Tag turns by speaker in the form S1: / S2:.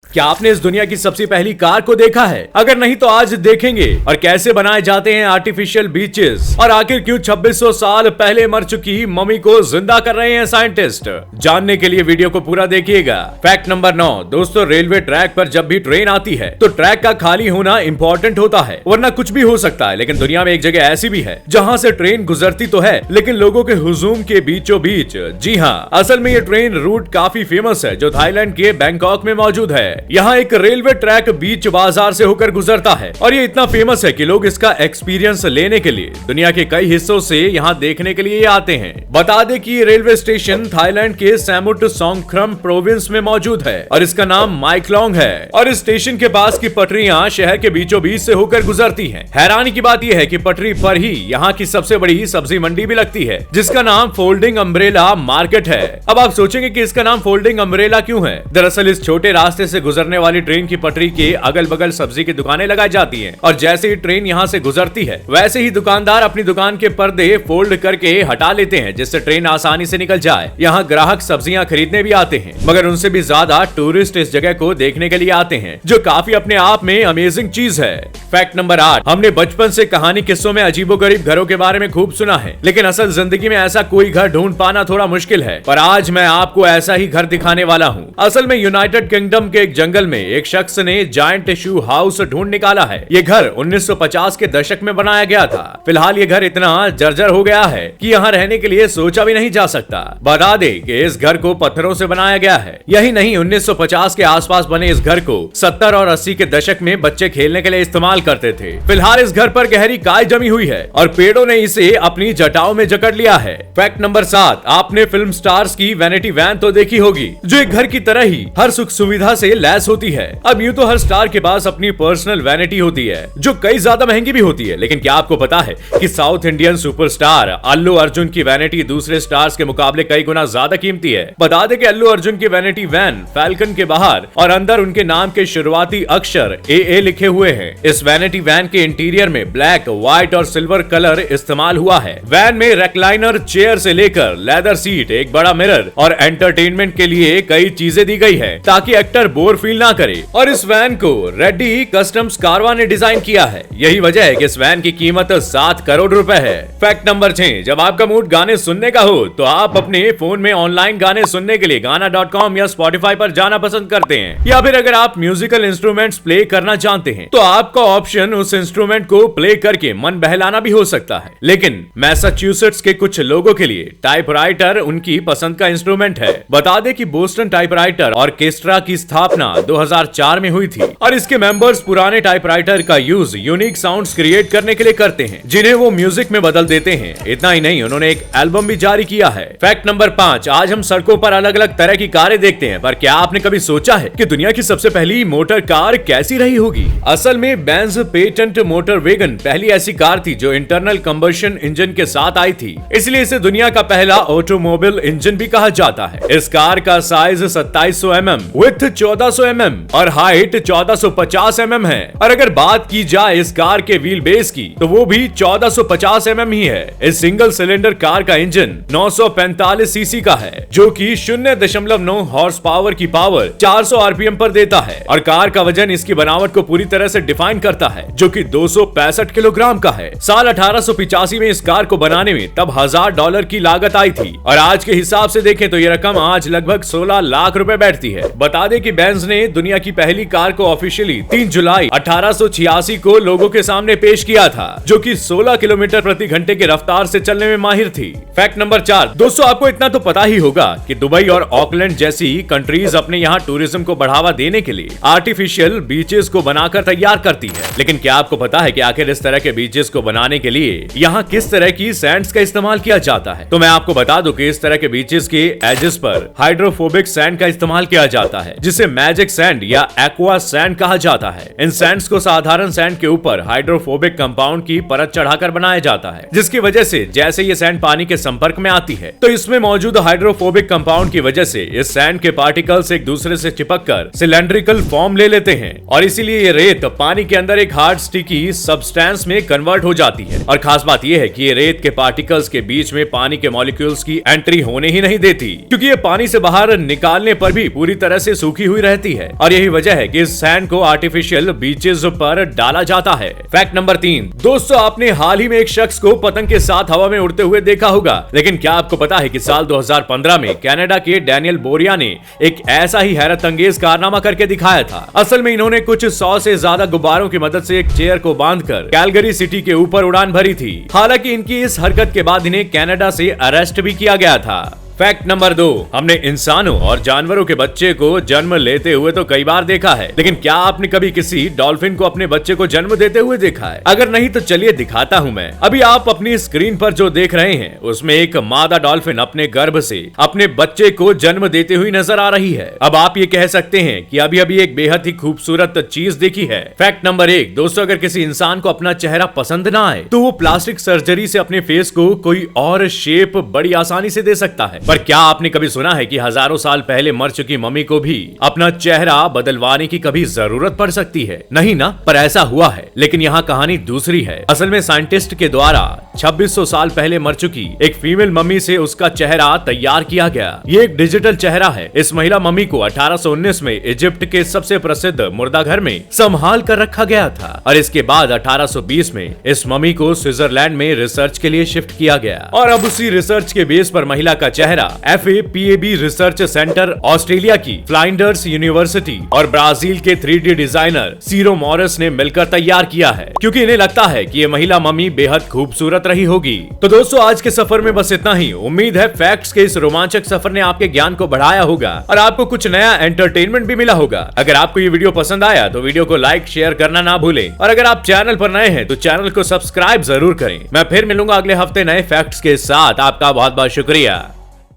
S1: क्या आपने इस दुनिया की सबसे पहली कार को देखा है? अगर नहीं तो आज देखेंगे। और कैसे बनाए जाते हैं आर्टिफिशियल बीचेस, और आखिर क्यों 2600 साल पहले मर चुकी मम्मी को जिंदा कर रहे हैं साइंटिस्ट। जानने के लिए वीडियो को पूरा देखिएगा। Fact number 9। दोस्तों, रेलवे ट्रैक पर जब भी ट्रेन आती है तो ट्रैक का खाली होना इंपॉर्टेंट होता है, वरना कुछ भी हो सकता है। लेकिन दुनिया में एक जगह ऐसी भी है जहाँ से ट्रेन गुजरती तो है, लेकिन लोगों के हुजूम के बीचों बीच। जी हाँ, असल में ये ट्रेन रूट काफी फेमस है जो थाईलैंड के बैंकॉक में मौजूद है। यहाँ एक रेलवे ट्रैक बीच बाजार से होकर गुजरता है और ये इतना फेमस है कि लोग इसका एक्सपीरियंस लेने के लिए दुनिया के कई हिस्सों से यहाँ देखने के लिए आते हैं। बता दें कि ये रेलवे स्टेशन थाईलैंड के सैमुट सोंगख्रम प्रोविंस में मौजूद है और इसका नाम माई क्लोंग है। और इस स्टेशन के पास की पटरियां शहर के बीचों बीच से होकर गुजरती हैं। हैरानी की बात यह है कि पटरी पर ही यहाँ की सबसे बड़ी सब्जी मंडी भी लगती है, जिसका नाम फोल्डिंग अम्ब्रेला मार्केट है। अब आप सोचेंगे कि इसका नाम फोल्डिंग अम्ब्रेला क्यों है? दरअसल इस छोटे रास्ते से गुजरने वाली ट्रेन की पटरी के अगल बगल सब्जी की दुकानें लगाई जाती हैं और जैसे ही ट्रेन यहाँ से गुजरती है वैसे ही दुकानदार अपनी दुकान के पर्दे फोल्ड करके हटा लेते हैं, जिससे ट्रेन आसानी से निकल जाए। यहाँ ग्राहक सब्जियां खरीदने भी आते हैं, मगर उनसे भी ज्यादा टूरिस्ट इस जगह को देखने के लिए आते हैं, जो काफी अपने आप में अमेजिंग चीज है। Fact number 8। हमने बचपन से कहानी किस्सों में अजीबोगरीब घरों के बारे में खूब सुना है, लेकिन असल जिंदगी में ऐसा कोई घर ढूंढ पाना थोड़ा मुश्किल है। पर आज मैं आपको ऐसा ही घर दिखाने वाला हूँ। असल में यूनाइटेड किंगडम के एक जंगल में एक शख्स ने जायंट शू हाउस ढूंढ निकाला है। ये घर 1950 के दशक में बनाया गया था। फिलहाल ये घर इतना जर्जर हो गया है कि यहाँ रहने के लिए सोचा भी नहीं जा सकता। बता दे कि इस घर को पत्थरों से बनाया गया है। यही नहीं, 1950 के आसपास बने इस घर को 70 और 80 के दशक में बच्चे खेलने के लिए इस्तेमाल करते थे। फिलहाल इस घर पर गहरी काई जमी हुई है और पेड़ों ने इसे अपनी जटाओं में जकड़ लिया है। Fact number 7। आपने फिल्म स्टार्स की वैनिटी वैन तो देखी होगी, जो एक घर की तरह ही हर सुख सुविधा से लैस होती है। अब यूं तो हर स्टार के पास अपनी पर्सनल वैनिटी होती है, जो कई ज्यादा महंगी भी होती है, लेकिन क्या आपको पता है कि south Indian superstar Allu Arjun की वैनिटी दूसरे स्टार्स के मुकाबले कई गुना ज्यादा कीमती है। बता दें कि अल्लू अर्जुन की वैनिटी वैन फैल्कन के बाहर और अंदर उनके नाम के शुरुआती अक्षर AA लिखे हुए हैं। इस वैनिटी वैन के इंटीरियर में ब्लैक, व्हाइट और सिल्वर कलर इस्तेमाल हुआ है। वैन में रेक्लाइनर चेयर से लेकर लेदर सीट, एक बड़ा मिरर और एंटरटेनमेंट के लिए कई चीजें दी गई है ताकि एक्टर बोर फील ना करे। और इस वैन को रेड्डी कस्टम्स कारवा ने डिजाइन किया है। यही वजह है कि इस वैन की कीमत 7 करोड़ रुपए है। Fact number 6। जब आपका मूड गाने सुनने का हो तो आप अपने फोन में ऑनलाइन गाने सुनने के लिए गाना.com या स्पॉटिफाई पर जाना पसंद करते हैं, या फिर अगर आप म्यूजिकल इंस्ट्रूमेंट्स प्ले करना चाहते हैं तो आपका ऑप्शन उस इंस्ट्रूमेंट को प्ले करके मन बहलाना भी हो सकता है। लेकिन मैसाचुसेट्स के कुछ लोगों के लिए टाइपराइटर उनकी पसंद का इंस्ट्रूमेंट है। बता दें कि बोस्टन टाइपराइटर ऑर्केस्ट्रा की स्थापना 2004 में हुई थी और इसके मेंबर्स पुराने टाइपराइटर का यूज यूनिक साउंड्स क्रिएट करने के लिए करते हैं, जिन्हें वो म्यूजिक में बदल देते हैं। इतना ही नहीं, उन्होंने एक एल्बम भी जारी किया है। Fact number 5। आज हम सड़कों पर अलग अलग तरह की कारें देखते हैं, पर क्या आपने कभी सोचा है कि दुनिया की सबसे पहली मोटर कार कैसी रही होगी? असल में बेंज पेटेंट मोटर वैगन पहली ऐसी कार थी जो इंटरनल कंबशन इंजन के साथ आई थी, इसलिए इसे दुनिया का पहला ऑटोमोबाइल इंजन भी कहा जाता है। इस कार का साइज 2700 mm, विड्थ 1400 mm और हाइट 1450 mm है। और अगर बात की जाए इस कार के व्हील बेस की तो वो भी 1450 mm ही है। इस सिंगल सिलेंडर कार का इंजन 945 सीसी का है, जो कि 0.9 हॉर्स पावर की पावर 400 RPM पर देता है। और कार का वजन इसकी बनावट को पूरी तरह से डिफाइन करता है, जो कि 265 किलोग्राम का है। साल 1885 में इस कार को बनाने में तब $1000 की लागत आई थी और आज के हिसाब से देखें तो ये रकम आज लगभग 16 लाख रुपए बैठती है। बता दें कि बेंज ने दुनिया की पहली कार को ऑफिशियली 3 जुलाई 1886 को लोगों के सामने पेश किया था, जो कि 16 किलोमीटर प्रति घंटे की रफ्तार से चलने में माहिर थी। Fact number 4। दोस्तों, आपको इतना तो पता ही होगा कि दुबई और ऑकलैंड जैसी कंट्रीज अपने यहाँ टूरिज्म को बढ़ावा देने के लिए आर्टिफिशियल बीचेस को बनाकर तैयार करती है। लेकिन क्या आपको पता है कि आखिर इस तरह के बीचेस को बनाने के लिए यहाँ किस तरह की सैंड्स का इस्तेमाल किया जाता है? तो मैं आपको बता दूं कि इस तरह के बीचेस के एजेस पर हाइड्रोफोबिक सैंड का इस्तेमाल किया जाता है, जिसे मैजिक सैंड या एक्वा सैंड कहा जाता है। इन सैंड्स को साधारण सैंड के ऊपर हाइड्रोफोबिक कंपाउंड की परत चढ़ाकर बनाया जाता है, जिसकी वजह से जैसे ये सैंड पानी के संपर्क में आती है तो इसमें मौजूद हाइड्रोफोबिक कंपाउंड की वजह से इस सैंड के पार्टिकल्स एक दूसरे से चिपककर सिलेंड्रिकल फॉर्म ले लेते हैं और इसीलिए ये रेत पानी के अंदर एक हार्ड स्टिकी सब्सटेंस में कन्वर्ट हो जाती है। और खास बात यह है कि ये रेत के पार्टिकल्स के बीच में पानी के मॉलिक्यूल्स की एंट्री होने ही नहीं देती, क्योंकि ये पानी से बाहर निकालने पर भी पूरी तरह से सूखी हुई रहती रहती है और यही वजह है कि इस सैंड को आर्टिफिशियल बीचेस पर डाला जाता है। फैक्ट नंबर 3, दोस्तों आपने हाल ही में एक शख्स को पतंग के साथ हवा में उड़ते हुए देखा होगा, लेकिन क्या आपको पता है कि साल 2015 में कनाडा के डैनियल बोरिया ने एक ऐसा ही हैरत अंगेज कारनामा करके दिखाया था। असल में इन्होंने कुछ 100 से ज्यादा गुब्बारों की मदद से एक चेयर को बांधकर कैलगरी सिटी के ऊपर उड़ान भरी थी। हालांकि इनकी इस हरकत के बाद इन्हें कनाडा से अरेस्ट भी किया गया था। फैक्ट नंबर 2, हमने इंसानों और जानवरों के बच्चे को जन्म लेते हुए तो कई बार देखा है, लेकिन क्या आपने कभी किसी डॉल्फिन को अपने बच्चे को जन्म देते हुए देखा है? अगर नहीं तो चलिए दिखाता हूं मैं। अभी आप अपनी स्क्रीन पर जो देख रहे हैं उसमें एक मादा डॉल्फिन अपने गर्भ से अपने बच्चे को जन्म देते हुए नजर आ रही है। अब आप ये कह सकते हैं कि अभी अभी एक बेहद ही खूबसूरत चीज देखी है। फैक्ट नंबर 1, दोस्तों अगर किसी इंसान को अपना चेहरा पसंद ना आए तो वो प्लास्टिक सर्जरी से अपने फेस को कोई और शेप बड़ी आसानी से दे सकता है। पर क्या आपने कभी सुना है कि हजारों साल पहले मर चुकी मम्मी को भी अपना चेहरा बदलवाने की कभी जरूरत पड़ सकती है? नहीं ना, पर ऐसा हुआ है। लेकिन यहाँ कहानी दूसरी है। असल में साइंटिस्ट के द्वारा 2600 साल पहले मर चुकी एक फीमेल मम्मी से उसका चेहरा तैयार किया गया। ये एक डिजिटल चेहरा है। इस महिला मम्मी को 1819 में इजिप्ट के सबसे प्रसिद्ध मुर्दाघर में संभाल कर रखा गया था और इसके बाद 1820 में इस मम्मी को स्विट्जरलैंड में रिसर्च के लिए शिफ्ट किया गया और अब उसी रिसर्च के बेस पर महिला का चेहरा FAPAB रिसर्च सेंटर, ऑस्ट्रेलिया की फ्लाइंडर्स यूनिवर्सिटी और ब्राजील के 3D डिजाइनर सीरो मॉरिस ने मिलकर तैयार किया है, क्योंकि इन्हें लगता है कि ये महिला मम्मी बेहद खूबसूरत रही होगी। तो दोस्तों आज के सफर में बस इतना ही। उम्मीद है फैक्ट्स के इस रोमांचक सफर ने आपके ज्ञान को बढ़ाया होगा और आपको कुछ नया एंटरटेनमेंट भी मिला होगा। अगर आपको ये वीडियो पसंद आया तो वीडियो को लाइक शेयर करना ना भूलें और अगर आप चैनल पर नए हैं तो चैनल को सब्सक्राइब जरूर करें। मैं फिर मिलूंगा अगले हफ्ते नए फैक्ट्स के साथ। आपका बहुत बहुत शुक्रिया।